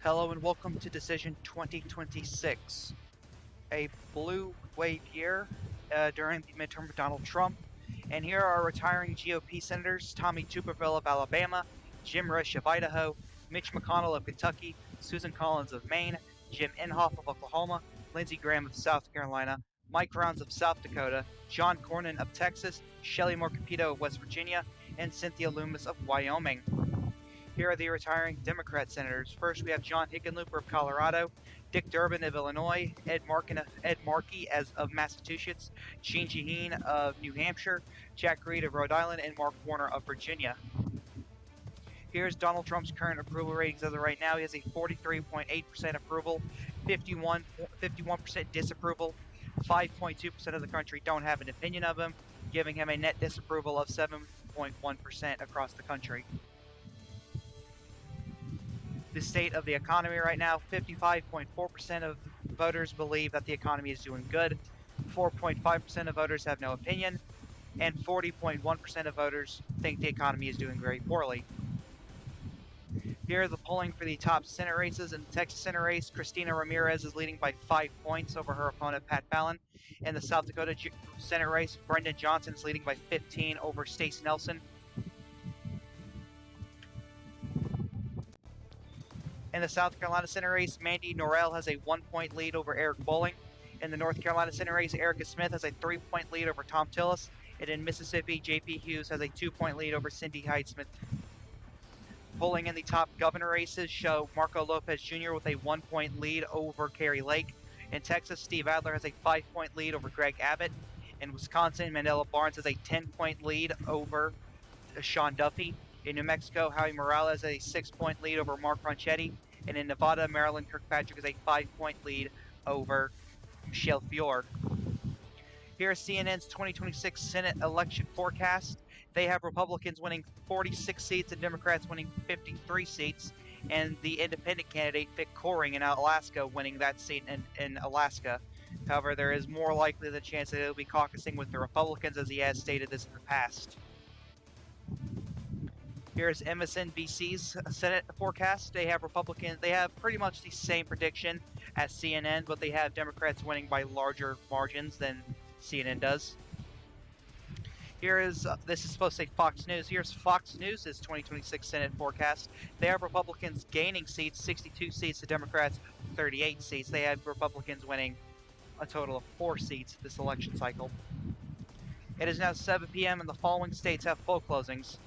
Hello and welcome to Decision 2026, a blue wave year during the midterm for Donald Trump. And here are retiring GOP senators: Tommy Tuberville of Alabama, Jim Risch of Idaho, Mitch McConnell of Kentucky, Susan Collins of Maine, Jim Inhofe of Oklahoma, Lindsey Graham of South Carolina, Mike Rounds of South Dakota, John Cornyn of Texas, Shelley Moore Capito of West Virginia, and Cynthia Lummis of Wyoming. Here are the retiring Democrat senators. First, we have John Hickenlooper of Colorado, Dick Durbin of Illinois, Ed Markey of Massachusetts, Jeanne Shaheen of New Hampshire, Jack Reed of Rhode Island, and Mark Warner of Virginia. Here's Donald Trump's current approval ratings as of right now. He has a 43.8% approval, 51% disapproval, 5.2% of the country don't have an opinion of him, giving him a net disapproval of 7.1% across the country. The state of the economy right now: 55.4% of voters believe that the economy is doing good, 4.5% of voters have no opinion, and 40.1% of voters think the economy is doing very poorly. Here are the polling for the top Senate races. In the Texas Senate race, Cristina Ramirez is leading by 5 points over her opponent Pat Fallon. In the South Dakota Senate race, Brendan Johnson is leading by 15 over Stacey Nelson. In the South Carolina Senate race, Mandy Norell has a 1-point lead over Eric Bolling. In the North Carolina Senate race, Erica Smith has a 3-point lead over Tom Tillis. And in Mississippi, J.P. Hughes has a 2-point lead over Cindy Hyde-Smith. Polling in the top governor races show Marco Lopez Jr. with a 1-point lead over Kari Lake. In Texas, Steve Adler has a 5-point lead over Greg Abbott. In Wisconsin, Mandela Barnes has a 10-point lead over Sean Duffy. In New Mexico, Howie Morales has a 6-point lead over Mark Ronchetti. And in Nevada, Marilyn Kirkpatrick has a 5-point lead over Michelle Fior. Here is CNN's 2026 Senate election forecast. They have Republicans winning 46 seats and Democrats winning 53 seats. And the independent candidate, Vic Coring in Alaska, winning that seat in Alaska. However, there is more likely the chance that he'll be caucusing with the Republicans, as he has stated this in the past. Here's MSNBC's Senate forecast. They have pretty much the same prediction as CNN, but they have Democrats winning by larger margins than CNN does. This is supposed to say Fox News. Here's Fox News' 2026 Senate forecast. They have Republicans gaining seats, 62 seats, to Democrats 38 seats. They have Republicans winning a total of 4 seats this election cycle. It is now 7 p.m. and the following states have poll closings.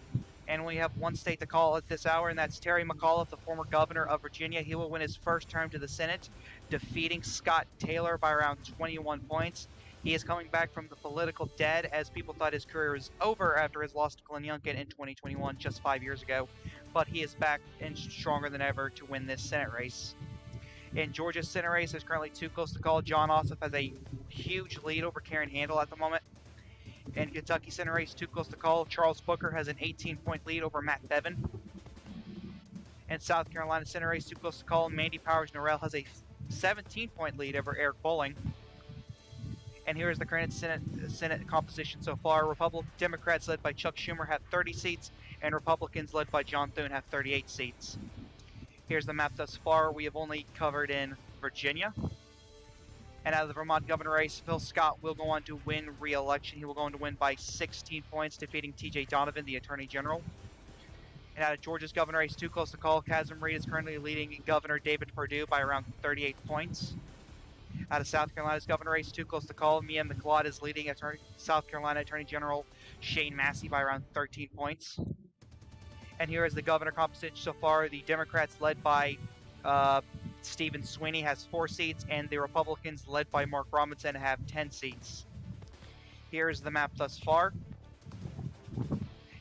And we have one state to call at this hour, and that's Terry McAuliffe, the former governor of Virginia. He will win his first term to the Senate, defeating Scott Taylor by around 21 points. He is coming back from the political dead, as people thought his career was over after his loss to Glenn Youngkin in 2021, just 5 years ago. But he is back and stronger than ever to win this Senate race. In Georgia's Senate race, there's currently 2 close to call. John Ossoff has a huge lead over Karen Handel at the moment. In Kentucky Senate race, 2 close to call. Charles Booker has an 18-point lead over Matt Bevin. In South Carolina Senate race, 2 close to call. Mandy Powers Norell has a 17-point lead over Eric Bolling. And here is the current Senate composition so far. Democrats led by Chuck Schumer have 30 seats, and Republicans led by John Thune have 38 seats. Here's the map thus far. We have only covered in Virginia. And out of the Vermont governor race, Phil Scott will go on to win re-election. He will go on to win by 16 points, defeating T.J. Donovan, the Attorney General. And out of Georgia's governor race, 2 close to call. Kazim Reed is currently leading Governor David Perdue by around 38 points. Out of South Carolina's governor race, 2 close to call. Mia McLeod is leading South Carolina Attorney General Shane Massey by around 13 points. And here is the governor composition so far. The Democrats, led by Stephen Sweeney, has 4 seats, and the Republicans, led by Mark Robinson, have 10 seats. Here is the map thus far.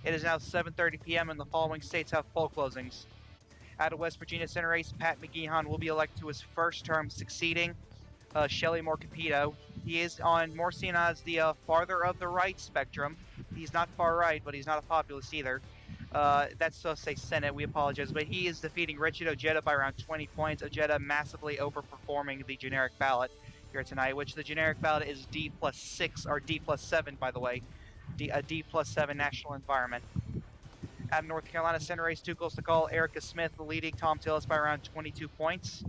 It is now 7:30 p.m. and the following states have poll closings. Out of West Virginia Senate race, Pat McGeehan will be elected to his first term, succeeding Shelley Moore Capito. He is more seen as the farther of the right spectrum. He's not far right, but he's not a populist either. That's supposed to say Senate, we apologize, but he is defeating Richard Ojeda by around 20 points. Ojeda massively overperforming the generic ballot here tonight, which the generic ballot is D+6, or D+7, by the way. A D+7 national environment. Out of North Carolina Senate race, too close to call. Erica Smith leading Thom Tillis by around 22 points.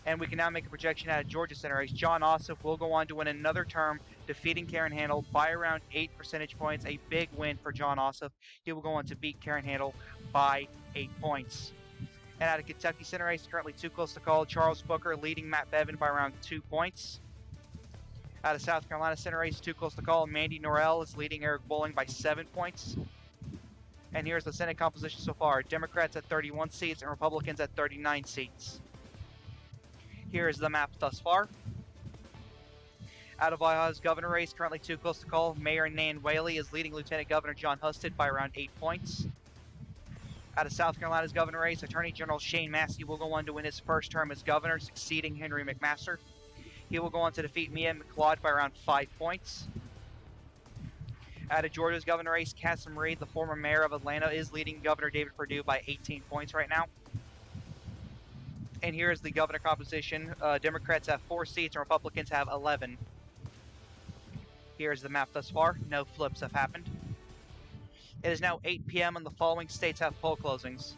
And we can now make a projection out of Georgia Senate race. Jon Ossoff will go on to win another term, defeating Karen Handel by around 8 percentage points. A big win for Jon Ossoff. He will go on to beat Karen Handel by 8 points. And out of Kentucky Senate race, currently too close to call. Charles Booker leading Matt Bevin by around 2 points. Out of South Carolina Senate race, too close to call. Mandy Norell is leading Eric Bolling by 7 points. And here's the Senate composition so far. Democrats at 31 seats and Republicans at 39 seats. Here is the map thus far. Out of Ohio's governor race, currently too close to call. Mayor Nan Whaley is leading Lieutenant Governor Jon Husted by around 8 points. Out of South Carolina's governor race, Attorney General Shane Massey will go on to win his first term as governor, succeeding Henry McMaster. He will go on to defeat Mia McLeod by around 5 points. Out of Georgia's governor race, Cassim Reed, the former mayor of Atlanta, is leading Governor David Perdue by 18 points right now. And here is the governor composition. Democrats have 4 seats and Republicans have 11. Here's the map thus far. No flips have happened. It is now 8 p.m. and the following states have poll closings.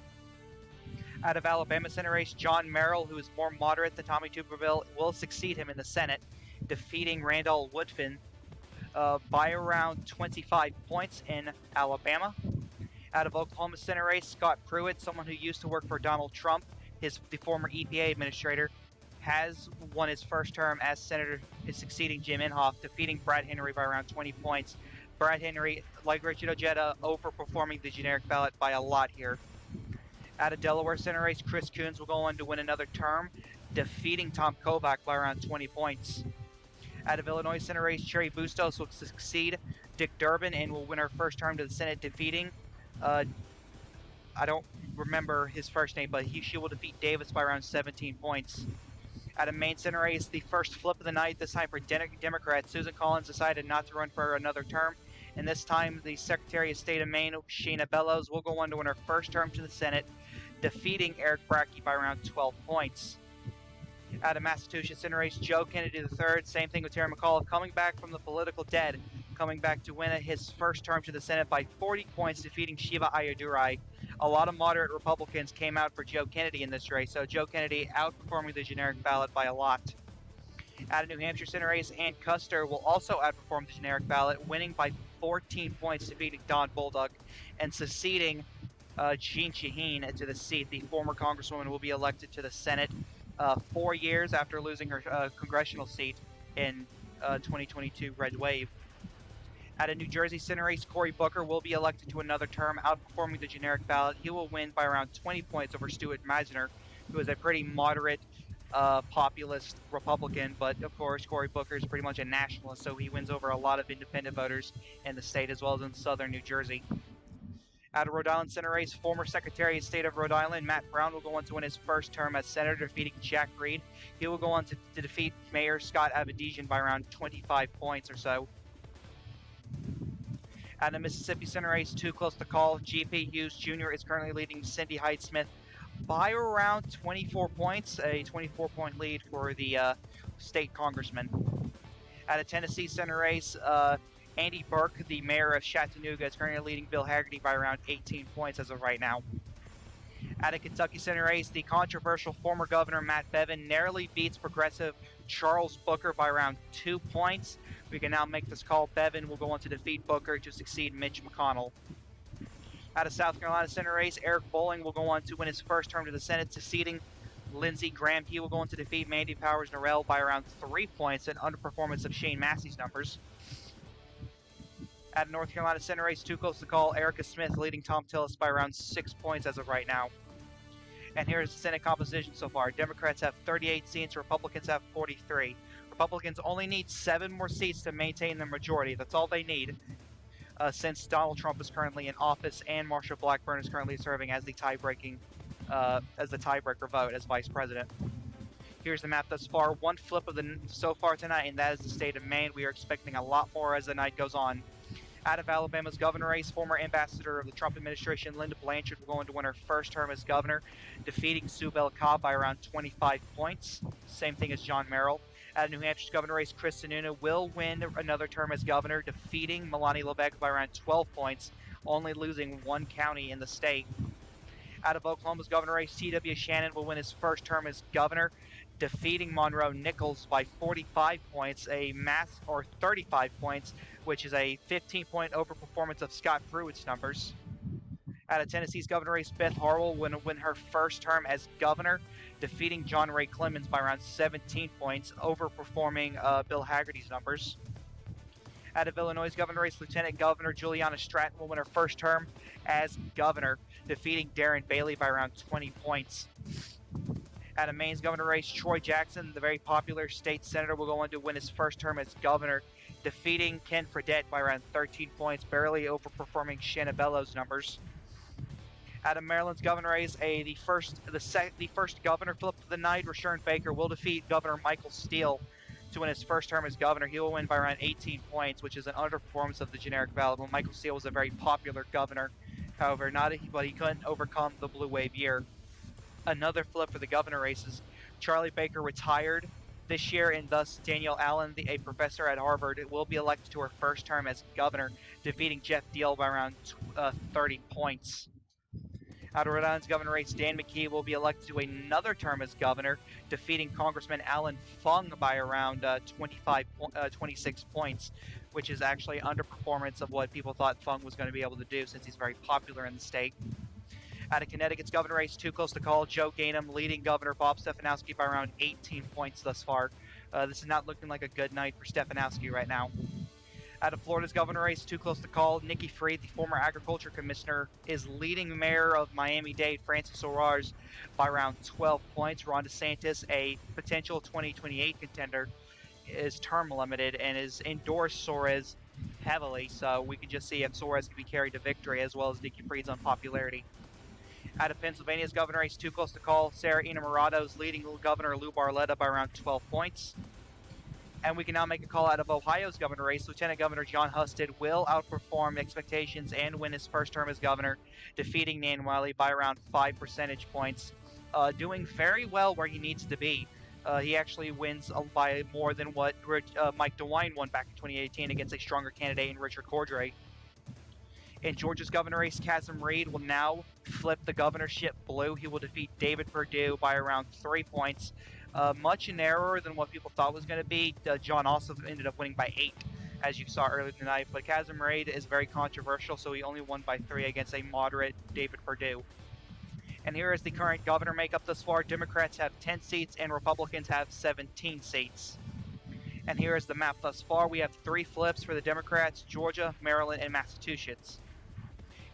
Out of Alabama Senate race, John Merrill, who is more moderate than Tommy Tuberville, will succeed him in the Senate, defeating Randall Woodfin by around 25 points in Alabama. Out of Oklahoma Senate race, Scott Pruitt, someone who used to work for Donald Trump, the former EPA administrator, has won his first term as senator, is succeeding Jim Inhofe, defeating Brad Henry by around 20 points. Brad Henry, like Richard Ojeda, overperforming the generic ballot by a lot here. Out of Delaware Senate race, Chris Coons will go on to win another term, defeating Tom Kovac by around 20 points. Out of Illinois Senate race, Cherry Bustos will succeed Dick Durbin and will win her first term to the Senate, defeating, I don't remember his first name, but she will defeat Davis by around 17 points. Out of Maine Senate race, the first flip of the night, this time for Democrats, Susan Collins decided not to run for another term. And this time, the Secretary of State of Maine, Sheena Bellows, will go on to win her first term to the Senate, defeating Eric Brackey by around 12 points. Out of Massachusetts Senate race, Joe Kennedy III, same thing with Terry McAuliffe, coming back from the political dead, coming back to win his first term to the Senate by 40 points, defeating Shiva Ayyadurai. A lot of moderate Republicans came out for Joe Kennedy in this race, so Joe Kennedy outperforming the generic ballot by a lot. Out of New Hampshire Senate race, Ann Custer will also outperform the generic ballot, winning by 14 points, defeating Don Bolduc, and succeeding Jean Shaheen to the seat. The former congresswoman will be elected to the Senate 4 years after losing her congressional seat in 2022 Red Wave. Out of New Jersey Senate race, Cory Booker will be elected to another term, outperforming the generic ballot. He will win by around 20 points over Stuart Meisner, who is a pretty moderate populist Republican, but of course Cory Booker is pretty much a nationalist, so he wins over a lot of independent voters in the state as well as in southern New Jersey. Out of Rhode Island Senate race, former Secretary of State of Rhode Island, Matt Brown, will go on to win his first term as senator, defeating Jack Reed. He will go on to defeat Mayor Scott Avedisian by around 25 points or so. Out of Mississippi Senate race, too close to call, G.P. Hughes Jr. is currently leading Cindy Hyde-Smith by around 24 points, a 24-point lead for the state congressman. Out of Tennessee Senate race, Andy Burke, the mayor of Chattanooga, is currently leading Bill Hagerty by around 18 points as of right now. Out of Kentucky Senate race, the controversial former governor Matt Bevin narrowly beats progressive Charles Booker by around 2 points. We can now make this call. Bevin will go on to defeat Booker to succeed Mitch McConnell. Out of South Carolina Senate race, Eric Bolling will go on to win his first term to the Senate, succeeding Lindsey Graham. He will go on to defeat Mandy Powers Norell by around 3 points, an underperformance of Shane Massey's numbers. Out of North Carolina Senate race, too close to call, Erica Smith leading Thom Tillis by around 6 points as of right now. And here's the Senate composition so far. Democrats have 38 seats, Republicans have 43. Republicans only need 7 more seats to maintain their majority. That's all they need, since Donald Trump is currently in office and Marsha Blackburn is currently serving as the tiebreaker vote as vice president. Here's the map thus far. One flip of so far tonight, and that is the state of Maine. We are expecting a lot more as the night goes on. Out of Alabama's governor race, former ambassador of the Trump administration, Linda Blanchard, will go on to win her first term as governor, defeating Sue Bell Cobb by around 25 points. Same thing as John Merrill. Out of New Hampshire's governor race, Chris Sununu will win another term as governor, defeating Melanie LeBecq by around 12 points. only losing one county in the state. Out of Oklahoma's governor race, T.W. Shannon will win his first term as governor, defeating Monroe Nichols by 45 points, or 35 points, which is a 15-point overperformance of Scott Pruitt's numbers. Out of Tennessee's governor race, Beth Harwell will win her first term as governor, defeating John Ray Clemens by around 17 points, overperforming Bill Hagerty's numbers. Out of Illinois' governor race, Lieutenant Governor Juliana Stratton will win her first term as governor, defeating Darren Bailey by around 20 points. Out of Maine's governor race, Troy Jackson, the very popular state senator, will go on to win his first term as governor, defeating Ken Fredette by around 13 points, barely overperforming Shanna Bellows' numbers. Out of Maryland's governor race, the first governor flip of the night, Rashern Baker, will defeat Governor Michael Steele to win his first term as governor. He will win by around 18 points, which is an underperformance of the generic ballot. Well, Michael Steele was a very popular governor, however, but he couldn't overcome the blue wave year. Another flip for the governor races, Charlie Baker retired this year, and thus Danielle Allen, a professor at Harvard, will be elected to her first term as governor, defeating Jeff Deal by around 30 points. Out of Rhode Island's governor race, Dan McKee will be elected to another term as governor, defeating Congressman Alan Fung by around 26 points, which is actually underperformance of what people thought Fung was going to be able to do since he's very popular in the state. Out of Connecticut's governor race, too close to call, Joe Gainham leading Governor Bob Stefanowski by around 18 points thus far. This is not looking like a good night for Stefanowski right now. Out of Florida's governor race, too close to call, Nikki Fried, the former agriculture commissioner, is leading mayor of Miami-Dade, Francis Suarez, by around 12 points. Ron DeSantis, a potential 2028 contender, is term limited and is endorsed Suarez heavily, so we can just see if Suarez can be carried to victory, as well as Nikki Fried's unpopularity. Out of Pennsylvania's governor race, too close to call, Sarah Innamorato is leading Governor Lou Barletta by around 12 points. And we can now make a call out of Ohio's governor race. Lieutenant Governor John Husted will outperform expectations and win his first term as governor, defeating Nan Wiley by around 5 percentage points, doing very well where he needs to be. He actually wins by more than what Mike DeWine won back in 2018 against a stronger candidate in Richard Cordray. In Georgia's governor race, Kasim Reed will now flip the governorship blue. He will defeat David Perdue by around 3 points. Much narrower than what people thought was going to be. John also ended up winning by 8, as you saw earlier tonight. But Kasim Reed is very controversial, so he only won by 3 against a moderate David Perdue. And here is the current governor makeup thus far. Democrats have 10 seats and Republicans have 17 seats. And here is the map thus far. We have 3 flips for the Democrats: Georgia, Maryland, and Massachusetts.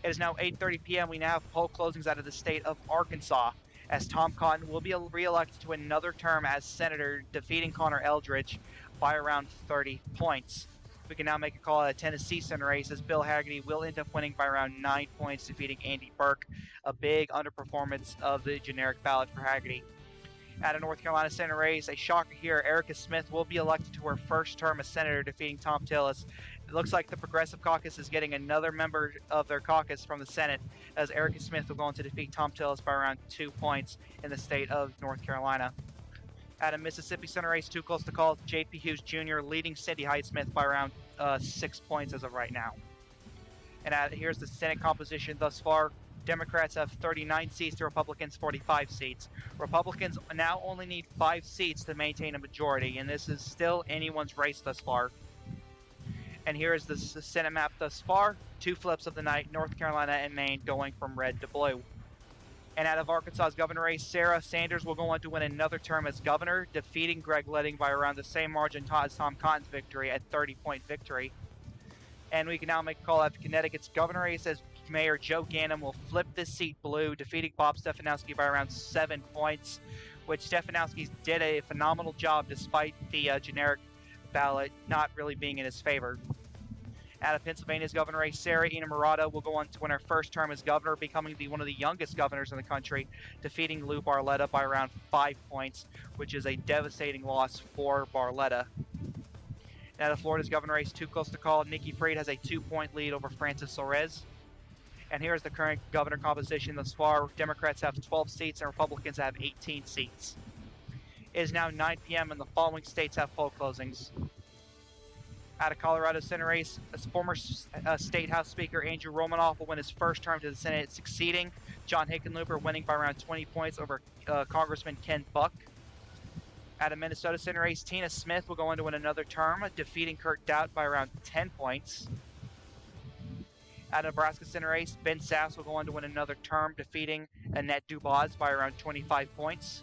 It is now 8:30 p.m. We now have poll closings out of the state of Arkansas, as Tom Cotton will be re-elected to another term as senator, defeating Connor Eldridge by around 30 points. We can now make a call at a Tennessee Senate race, as Bill Hagerty will end up winning by around 9 points, defeating Andy Burke, a big underperformance of the generic ballot for Hagerty. At a North Carolina Senate race, a shocker here, Erica Smith will be elected to her first term as senator, defeating Tom Tillis. It looks like the Progressive Caucus is getting another member of their caucus from the Senate, as Erica Smith will go on to defeat Tom Tillis by around 2 points in the state of North Carolina. At a Mississippi Senate race, too close to call, J.P. Hughes Jr. leading Cindy Hyde-Smith by around 6 points as of right now. And here's the Senate composition thus far. Democrats have 39 seats, the Republicans 45 seats. Republicans now only need 5 seats to maintain a majority, and this is still anyone's race thus far. And here is the Senate map thus far. 2 flips of the night, North Carolina and Maine going from red to blue. And out of Arkansas's governor race, Sarah Sanders will go on to win another term as governor, defeating Greg Leding by around the same margin as Tom Cotton's victory at 30-point victory. And we can now make a call out to Connecticut's governor race, as Mayor Joe Ganim will flip this seat blue, defeating Bob Stefanowski by around 7 points, which Stefanowski did a phenomenal job despite the generic ballot not really being in his favor. Out of Pennsylvania's governor race, Sarah Innamorato will go on to win her first term as governor, becoming one of the youngest governors in the country, defeating Lou Barletta by around 5 points, which is a devastating loss for Barletta. And out of Florida's governor race, too close to call, Nikki Fried has a 2-point lead over Francis Suarez. And here's the current governor composition thus far. Democrats have 12 seats and Republicans have 18 seats. It is now 9 p.m. and the following states have poll closings. Out of Colorado Senate race, former State House Speaker Andrew Romanoff will win his first term to the Senate, succeeding John Hickenlooper, winning by around 20 points over Congressman Ken Buck. Out of Minnesota Senate race, Tina Smith will go on to win another term, defeating Kurt Doubt by around 10 points. Out of Nebraska Senate race, Ben Sasse will go on to win another term, defeating Annette Dubois by around 25 points.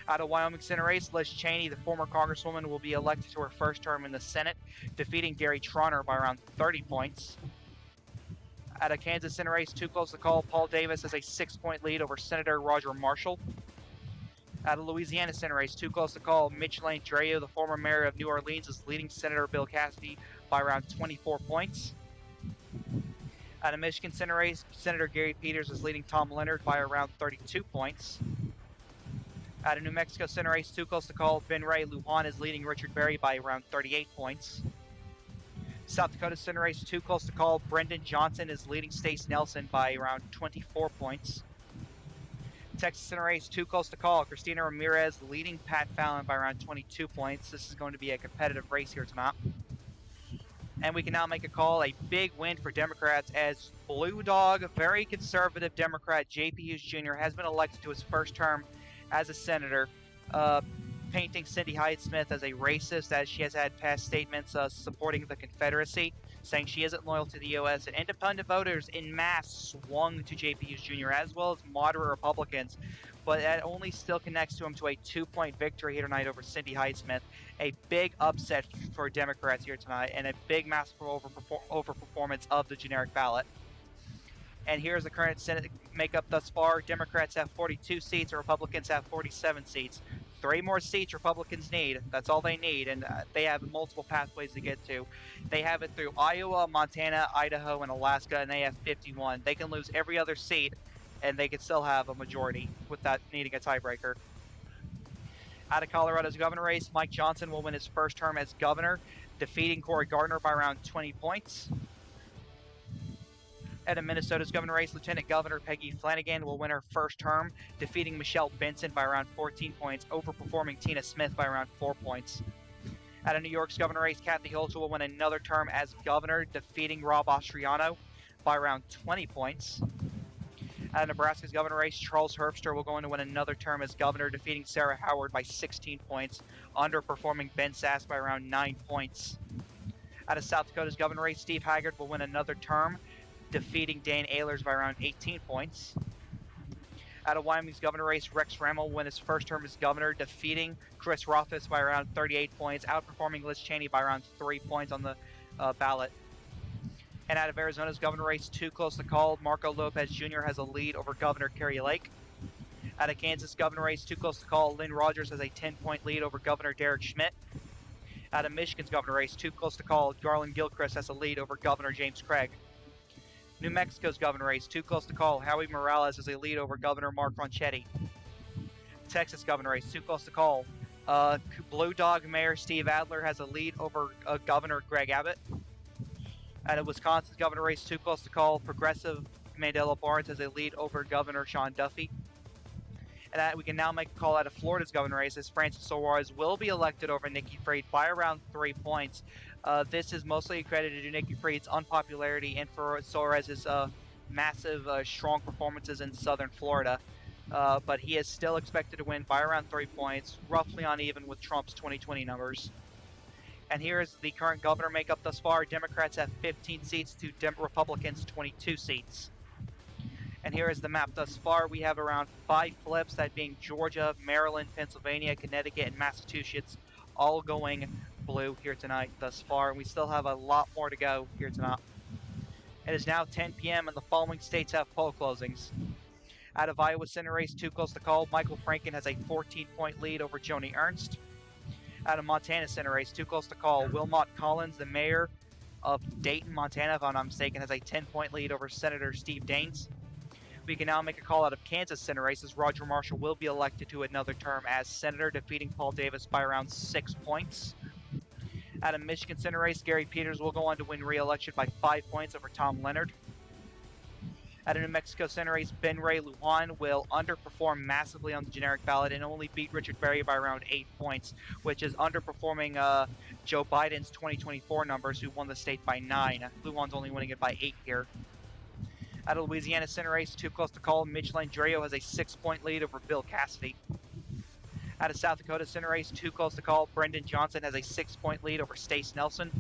Out of Wyoming Senate race, Liz Cheney, the former Congresswoman, will be elected to her first term in the Senate, defeating Gary Trauner by around 30 points. Out of Kansas Senate race, too close to call, Paul Davis has a 6-point lead over Senator Roger Marshall. Out of Louisiana Senate race, too close to call, Mitch Lane Dreo, the former mayor of New Orleans, is leading Senator Bill Cassidy by around 24 points. Out of Michigan Senate race, Senator Gary Peters is leading Tom Leonard by around 32 points. Out of New Mexico Senate race, too close to call, Ben Ray Lujan is leading Richard Berry by around 38 points. South Dakota Senate race, too close to call, Brendan Johnson is leading Stace Nelson by around 24 points. Texas Senate race, too close to call, Christina Ramirez leading Pat Fallon by around 22 points. This is going to be a competitive race here tonight. And we can now make a call, a big win for Democrats, as Blue Dog, very conservative Democrat J.P. Hughes Jr. has been elected to his first term as a senator, painting Cindy Hyde-Smith as a racist, as she has had past statements supporting the Confederacy, saying she isn't loyal to the U.S. And independent voters en masse swung to J.P. Hughes Jr., as well as moderate Republicans, but that only still connects to him to a 2-point victory here tonight over Cindy Hyde-Smith. A big upset for Democrats here tonight, and a big massive overperformance of the generic ballot. And here's the current Senate makeup thus far. Democrats have 42 seats, and Republicans have 47 seats. 3 more seats Republicans need. That's all they need, and they have multiple pathways to get to. They have it through Iowa, Montana, Idaho, and Alaska, and they have 51. They can lose every other seat, and they can still have a majority without needing a tiebreaker. Out of Colorado's governor race, Mike Johnson will win his first term as governor, defeating Cory Gardner by around 20 points. Out of Minnesota's governor race, Lieutenant Governor Peggy Flanagan will win her first term, defeating Michelle Benson by around 14 points, overperforming Tina Smith by around 4 points. Out of New York's governor race, Kathy Hochul will win another term as governor, defeating Rob Ostriano by around 20 points. Out of Nebraska's governor race, Charles Herbster will go on to win another term as governor, defeating Sarah Howard by 16 points, underperforming Ben Sasse by around 9 points. Out of South Dakota's governor race, Steve Haggard will win another term, defeating Dan Ehlers by around 18 points. Out of Wyoming's governor race, Rex Remmel will win his first term as governor, defeating Chris Rothfuss by around 38 points, outperforming Liz Cheney by around 3 points on the ballot. And out of Arizona's governor race, too close to call, Marco Lopez Jr. has a lead over Governor Kari Lake. Out of Kansas governor race, too close to call, Lynn Rogers has a 10-point lead over Governor Derek Schmidt. Out of Michigan's governor race, too close to call, Garland Gilchrist has a lead over Governor James Craig. New Mexico's governor race, too close to call, Howie Morales has a lead over Governor Mark Ronchetti. Texas governor race, too close to call, Blue Dog Mayor Steve Adler has a lead over Governor Greg Abbott. Out of Wisconsin's governor race, too close to call, Progressive Mandela Barnes has a lead over Governor Sean Duffy. And we can now make a call out of Florida's governor race, as Francis Suarez will be elected over Nikki Fried by around 3 points. This is mostly credited to Nikki Fried's unpopularity and for Suarez's massive, strong performances in southern Florida. But he is still expected to win by around 3 points, roughly on even with Trump's 2020 numbers. And here is the current governor makeup thus far. Democrats have 15 seats to Republicans 22 seats. And here is the map thus far. We have around 5 flips, that being Georgia, Maryland, Pennsylvania, Connecticut, and Massachusetts, all going blue here tonight thus far. And we still have a lot more to go here tonight. It is now 10 p.m. and the following states have poll closings. Out of Iowa Senate race, too close to call, Michael Franken has a 14-point lead over Joni Ernst. Out of Montana Senate race, too close to call, Wilmot Collins, the mayor of Dayton, Montana, if I'm not mistaken, has a 10-point lead over Senator Steve Daines. We can now make a call out of Kansas Senate race, as Roger Marshall will be elected to another term as senator, defeating Paul Davis by around 6 points. Out of Michigan Senate race, Gary Peters will go on to win re-election by 5 points over Tom Leonard. Out of New Mexico Senate race, Ben Ray Lujan will underperform massively on the generic ballot and only beat Richard Berry by around 8 points, which is underperforming Joe Biden's 2024 numbers, who won the state by 9. Lujan's only winning it by 8 here. Out of Louisiana Senate race, too close to call, Mitch Landrieu has a 6-point lead over Bill Cassidy. Out of South Dakota Senate race, too close to call, Brendan Johnson has a 6-point lead over Stace Nelson.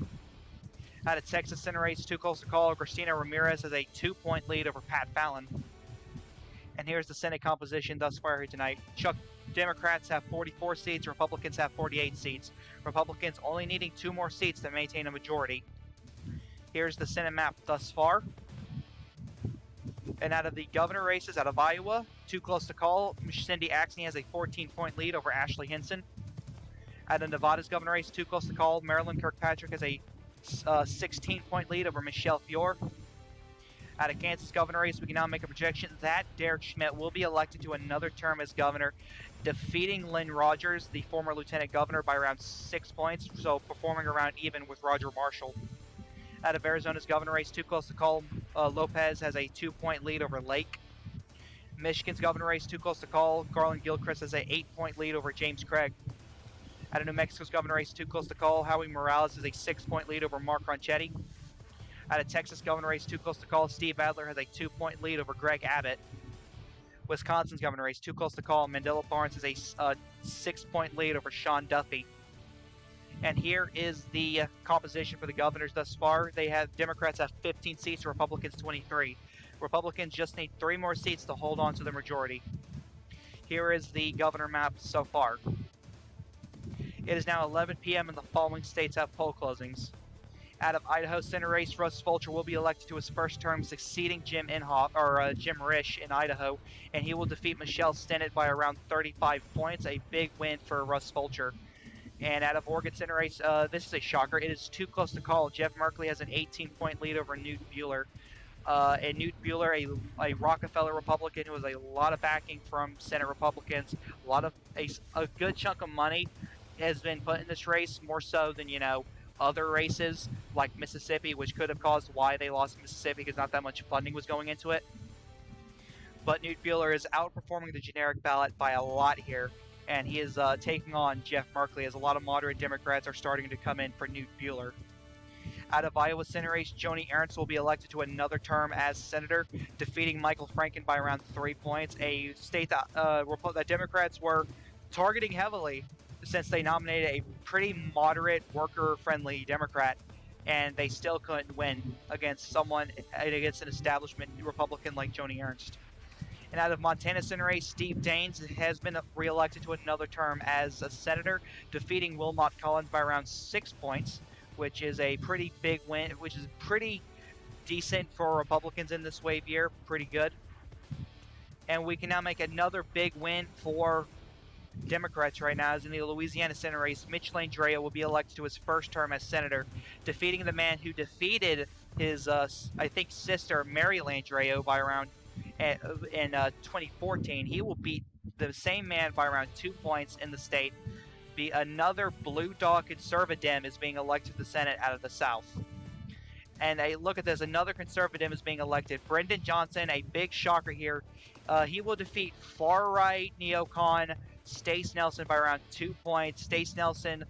Out of Texas Senate race, too close to call, Christina Ramirez has a 2-point lead over Pat Fallon. And here's the Senate composition thus far here tonight. Democrats have 44 seats, Republicans have 48 seats. Republicans only needing 2 more seats to maintain a majority. Here's the Senate map thus far. And out of the governor races, out of Iowa, too close to call, Cindy Axne has a 14-point lead over Ashley Hinson. Out of Nevada's governor race, too close to call, Marilyn Kirkpatrick has a 16-point lead over Michelle Fiore. Out of Kansas governor race, we can now make a projection that Derek Schmidt will be elected to another term as governor, defeating Lynn Rogers, the former lieutenant governor, by around 6 points, so performing around even with Roger Marshall. Out of Arizona's governor race, too close to call, Lopez has a 2-point lead over Lake. Michigan's governor race, too close to call, Garland Gilchrist has a 8-point lead over James Craig. Out of New Mexico's governor race, too close to call, Howie Morales has a 6-point lead over Mark Ronchetti. Out of Texas governor race, too close to call, Steve Adler has a 2-point lead over Greg Abbott. Wisconsin's governor race, too close to call, Mandela Barnes has a 6-point lead over Sean Duffy. And here is the composition for the governors thus far. Democrats have 15 seats, Republicans 23. Republicans just need 3 more seats to hold on to the majority. Here is the governor map so far. It is now 11 p.m. and the following states have poll closings. Out of Idaho Senate race, Russ Fulcher will be elected to his first term, succeeding Jim Risch in Idaho, and he will defeat Michelle Stennett by around 35 points, a big win for Russ Fulcher. And out of Oregon Senate race, this is a shocker. It is too close to call. Jeff Merkley has an 18-point lead over Newt Bueller. And Newt Bueller, a Rockefeller Republican who has a lot of backing from Senate Republicans, a good chunk of money has been put in this race, more so than, other races like Mississippi, which could have caused why they lost Mississippi because not that much funding was going into it. But Newt Bueller is outperforming the generic ballot by a lot here, and he is taking on Jeff Merkley as a lot of moderate Democrats are starting to come in for Newt Bueller. Out of Iowa Senate race, Joni Ernst will be elected to another term as senator, defeating Michael Franken by around 3 points, a state that Democrats were targeting heavily since they nominated a pretty moderate, worker-friendly Democrat, and they still couldn't win against an establishment Republican like Joni Ernst. And out of Montana Senate race, Steve Daines has been reelected to another term as a senator, defeating Wilmot Collins by around 6 points, which is a pretty big win, which is pretty decent for Republicans in this wave year, pretty good. And we can now make another big win for Democrats right now, as in the Louisiana Senate race, Mitch Landrieu will be elected to his first term as senator, defeating the man who defeated his, sister, Mary Landrieu, by around in 2014. He will beat the same man by around 2 points in the state. Be another blue dog conservative is being elected to the Senate out of the South. And look at this, another conservative is being elected. Brendan Johnson, a big shocker here. He will defeat far-right neocon Stace Nelson by around 2 points. Stace Nelson,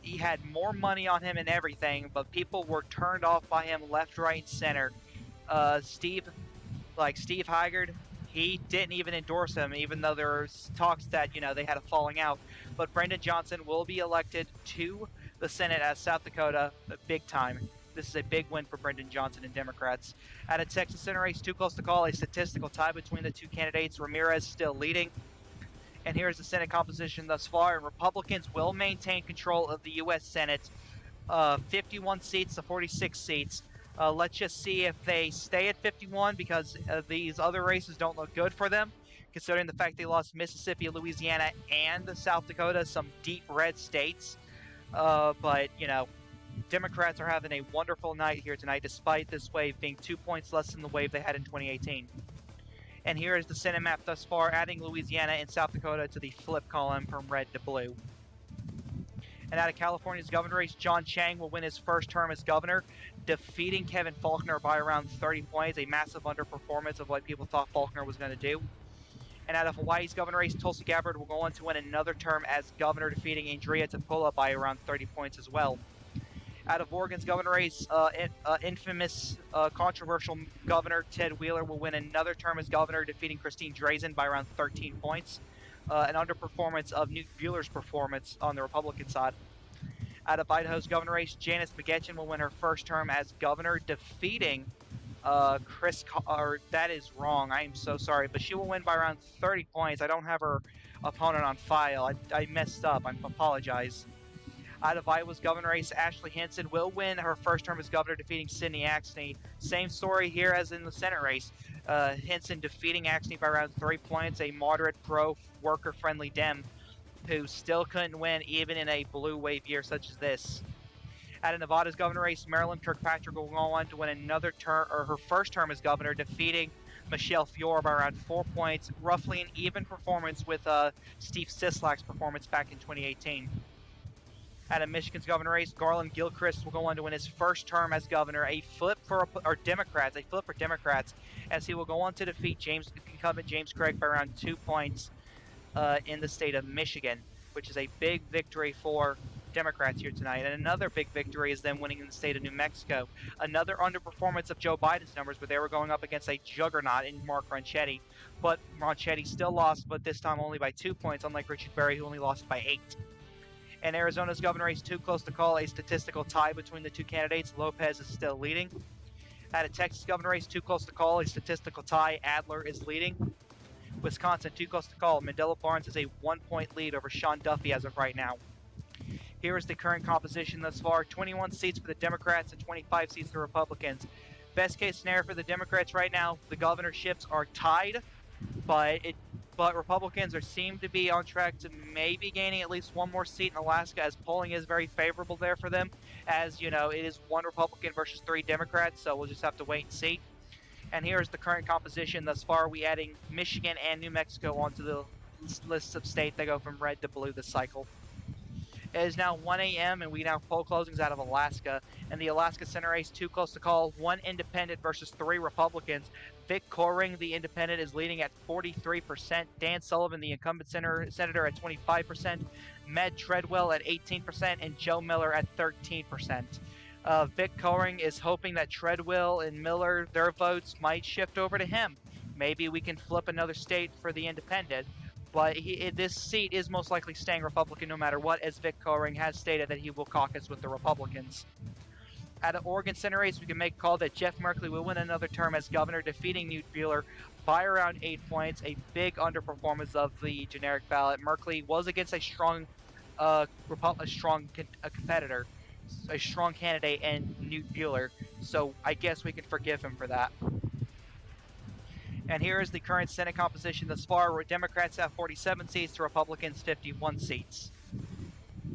he had more money on him and everything, but people were turned off by him left, right, and center. Steve Haggard, he didn't even endorse him, even though there was talks that, they had a falling out. But Brendan Johnson will be elected to the Senate as South Dakota, big time. This is a big win for Brendan Johnson and Democrats. Out of Texas Senate race, too close to call, a statistical tie between the two candidates. Ramirez still leading. And here's the Senate composition thus far. And Republicans will maintain control of the U.S. Senate, 51 seats to 46 seats. Let's just see if they stay at 51, because these other races don't look good for them, considering the fact they lost Mississippi, Louisiana, and South Dakota, some deep red states. But Democrats are having a wonderful night here tonight, despite this wave being 2 points less than the wave they had in 2018. And here is the Senate map thus far, adding Louisiana and South Dakota to the flip column from red to blue. And out of California's governor race, John Chang will win his first term as governor, defeating Kevin Faulconer by around 30 points, a massive underperformance of what people thought Faulconer was going to do. And out of Hawaii's governor race, Tulsi Gabbard will go on to win another term as governor, defeating Andrea Tapula by around 30 points as well. Out of Oregon's governor race, infamous controversial governor Ted Wheeler will win another term as governor, defeating Christine Drazan by around 13 points. An underperformance of Newt Bueller's performance on the Republican side. Out of Idaho's governor race, Janice McGetchen will win her first term as governor, defeating that is wrong. I am so sorry, but she will win by around 30 points. I don't have her opponent on file. I messed up. I apologize. Out of Iowa's governor race, Ashley Hinson will win her first term as governor, defeating Sidney Axne. Same story here as in the Senate race. Hinson defeating Axne by around 3 points, a moderate, pro-worker-friendly Dem who still couldn't win even in a blue wave year such as this. Out of Nevada's governor race, Marilyn Kirkpatrick will go on to win another term, or her first term as governor, defeating Michelle Fiore by around 4 points, roughly an even performance with Steve Sisolak's performance back in 2018. Out of Michigan's governor race, Garland Gilchrist will go on to win his first term as governor, a flip for Democrats, as he will go on to defeat incumbent James Craig by around 2 points in the state of Michigan, which is a big victory for Democrats here tonight. And another big victory is them winning in the state of New Mexico. Another underperformance of Joe Biden's numbers, but they were going up against a juggernaut in Mark Ronchetti. But Ronchetti still lost, but this time only by 2 points, unlike Richard Berry, who only lost by 8. In Arizona's governor race, too close to call, a statistical tie between the two candidates. Lopez is still leading. Out of Texas governor race, too close to call, a statistical tie. Adler is leading. Wisconsin, too close to call. Mandela Barnes has a 1-point lead over Sean Duffy as of right now. Here is the current composition thus far. 21 seats for the Democrats and 25 seats for the Republicans. Best case scenario for the Democrats right now, the governorships are tied, but Republicans seem to be on track to maybe gaining at least one more seat in Alaska, as polling is very favorable there for them. As you know, it is 1 Republican versus 3 Democrats, so we'll just have to wait and see. And here's the current composition thus far. We adding Michigan and New Mexico onto the list of states that go from red to blue this cycle. It is now 1 a.m. and we now have poll closings out of Alaska. And the Alaska Senate race, too close to call. 1 independent versus 3 Republicans. Vic Coring, the independent, is leading at 43%. Dan Sullivan, the incumbent senator, at 25%. Med Treadwell at 18%. And Joe Miller at 13%. Vic Coring is hoping that Treadwell and Miller, their votes might shift over to him. Maybe we can flip another state for the independent. But this seat is most likely staying Republican no matter what, as Vic Coring has stated that he will caucus with the Republicans. At an Oregon Senate race, we can make a call that Jeff Merkley will win another term as governor, defeating Newt Bueller by around 8 points, a big underperformance of the generic ballot. Merkley was against a strong competitor, a strong candidate, and Newt Bueller, so I guess we can forgive him for that. And here is the current Senate composition thus far, where Democrats have 47 seats to Republicans 51 seats.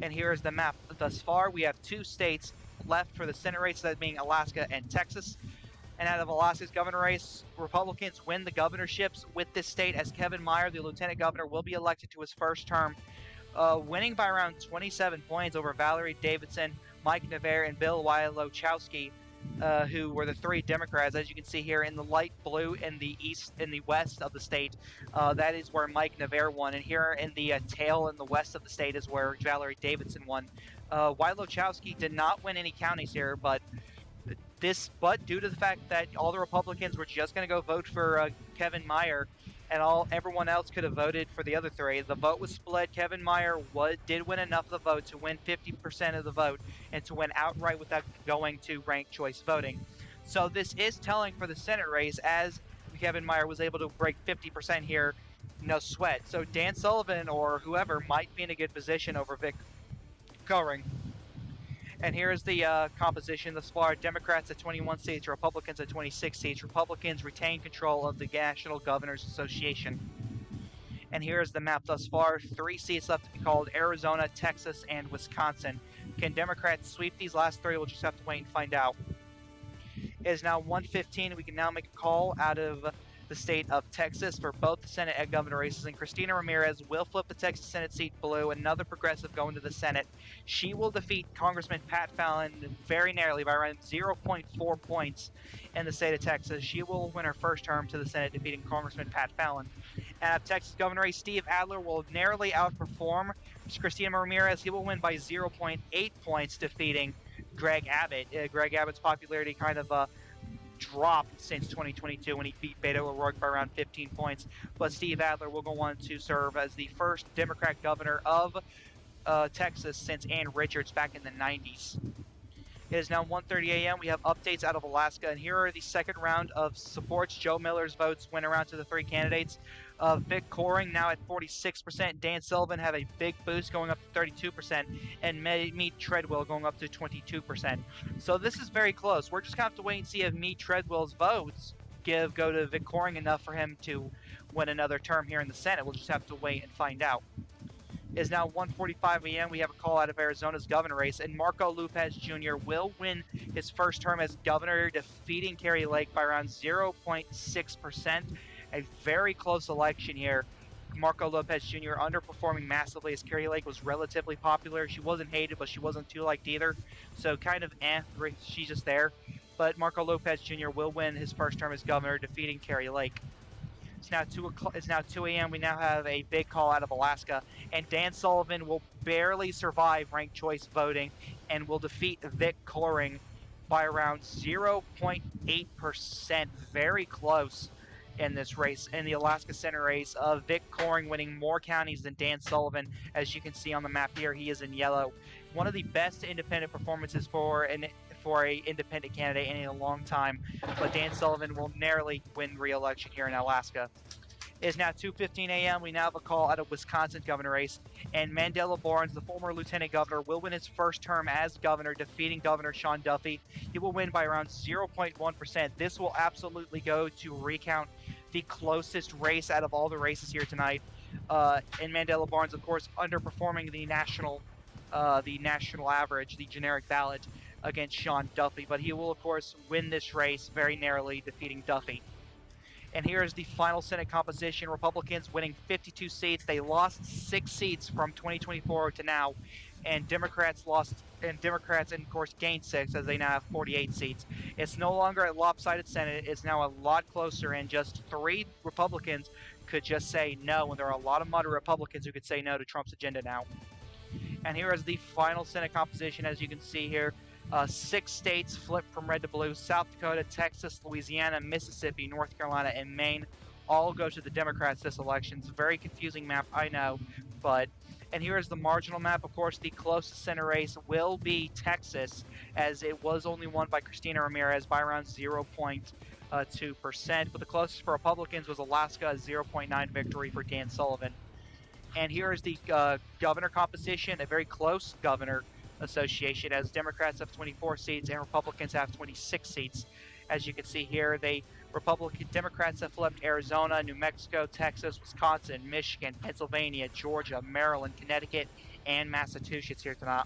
And here is the map thus far. We have 2 states left for the Senate race, that being Alaska and Texas. And out of Alaska's governor race, Republicans win the governorships with this state, as Kevin Meyer, the lieutenant governor, will be elected to his first term, winning by around 27 points over Valerie Davidson, Mike Navarre, and Bill Wylotowski, who were the 3 Democrats. As you can see here in the light blue in the west of the state, that is where Mike Navarre won, and here in the tail in the west of the state is where Valerie Davidson won. Wylotowski did not win any counties here, but due to the fact that all the Republicans were just going to go vote for Kevin Meyer, and everyone else could have voted for the other 3. The vote was split. Kevin Meyer did win enough of the vote to win 50% of the vote and to win outright without going to ranked choice voting. So this is telling for the Senate race, as Kevin Meyer was able to break 50% here, no sweat. So Dan Sullivan or whoever might be in a good position over Vic Coring. And here's the composition thus far. Democrats at 21 seats, Republicans at 26 seats. Republicans retain control of the National Governors Association. And here's the map thus far. 3 seats left to be called: Arizona, Texas, and Wisconsin. Can Democrats sweep these last 3? We'll just have to wait and find out. It is now 1:15. We can now make a call out of the state of Texas for both the Senate and governor races, and Cristina Ramirez will flip the Texas Senate seat blue, another progressive going to the Senate. She will defeat Congressman Pat Fallon very narrowly by around 0.4 points in the state of Texas. She will win her first term to the Senate, defeating Congressman Pat Fallon. And Texas governor race, Steve Adler will narrowly outperform Cristina Ramirez. He will win by 0.8 points, defeating Greg Abbott. Greg Abbott's popularity kind of dropped since 2022 when he beat Beto O'Rourke by around 15 points. But Steve Adler will go on to serve as the first Democrat governor of Texas since Ann Richards back in the 90s. It is now 1:30 a.m. We have updates out of Alaska, and here are the second round of supports. Joe Miller's votes went around to the three candidates. Vic Coring now at 46%. Dan Sullivan have a big boost going up to 32%, and Meade Treadwell going up to 22%. So this is very close. We're just going to have to wait and see if Meade Treadwell's votes go to Vic Coring enough for him to win another term here in the Senate. We'll just have to wait and find out. It is now 1:45 a.m. We have a call out of Arizona's governor race, and Marco Lopez Jr. will win his first term as governor, defeating Kari Lake by around 0.6%. A very close election here. Marco Lopez Jr. underperforming massively as Kari Lake was relatively popular. She wasn't hated, but she wasn't too liked either. So kind of she's just there. But Marco Lopez Jr. will win his first term as governor, defeating Kari Lake. It's now 2 a.m. We now have a big call out of Alaska, and Dan Sullivan will barely survive ranked choice voting and will defeat Vic Coring by around 0.8%. Very close in this race, in the Alaska Senate race. Vic Coring winning more counties than Dan Sullivan. As you can see on the map here, he is in yellow. One of the best independent performances for a independent candidate in a long time, but Dan Sullivan will narrowly win re-election here in Alaska. It is now 2:15 a.m. We now have a call out of Wisconsin governor race, and Mandela Barnes, the former lieutenant governor, will win his first term as governor, defeating Governor Sean Duffy. He will win by around 0.1%. This will absolutely go to recount the closest race out of all the races here tonight. And Mandela Barnes, of course, underperforming the national average, the generic ballot, against Sean Duffy, but he will, of course, win this race very narrowly, defeating Duffy. And here is the final Senate composition. Republicans winning 52 seats. They lost 6 seats from 2024 to now, and Democrats of course gained 6 as they now have 48 seats. It's no longer a lopsided Senate. It's now a lot closer, and just 3 Republicans could just say no, and there are a lot of moderate Republicans who could say no to Trump's agenda now. And here is the final Senate composition. As you can see here, 6 states flipped from red to blue. South Dakota, Texas, Louisiana, Mississippi, North Carolina, and Maine all go to the Democrats this election. It's a very confusing map, I know, but... And here is the marginal map. Of course, the closest Senate race will be Texas, as it was only won by Cristina Ramirez by around 0.2%. But the closest for Republicans was Alaska, a 0.9 victory for Dan Sullivan. And here is the governor composition, a very close governor association, as Democrats have 24 seats and Republicans have 26 seats. As you can see here, Democrats have flipped Arizona, New Mexico, Texas, Wisconsin, Michigan, Pennsylvania, Georgia, Maryland, Connecticut, and Massachusetts here tonight.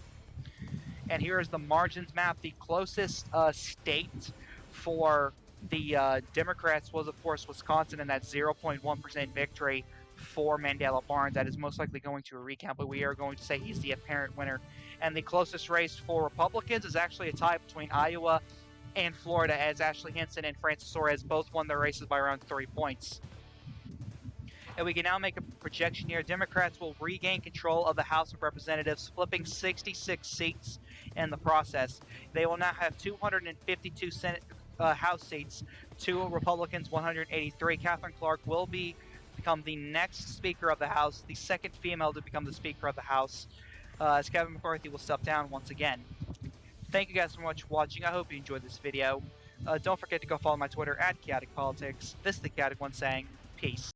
And here is the margins map. The closest state for the Democrats was, of course, Wisconsin, and that 0.1% victory for Mandela Barnes. That is most likely going to a recount, but we are going to say he's the apparent winner. And the closest race for Republicans is actually a tie between Iowa and Florida, as Ashley Hinson and Francis Suarez both won their races by around 3 points. And we can now make a projection here. Democrats will regain control of the House of Representatives, flipping 66 seats in the process. They will now have 252 House seats, 2 Republicans, 183. Katherine Clark will become the next Speaker of the House, the second female to become the Speaker of the House, as Kevin McCarthy will step down once again. Thank you guys so much for watching. I hope you enjoyed this video. Don't forget to go follow my Twitter @ChaoticPolitics. This is the Chaotic One saying peace.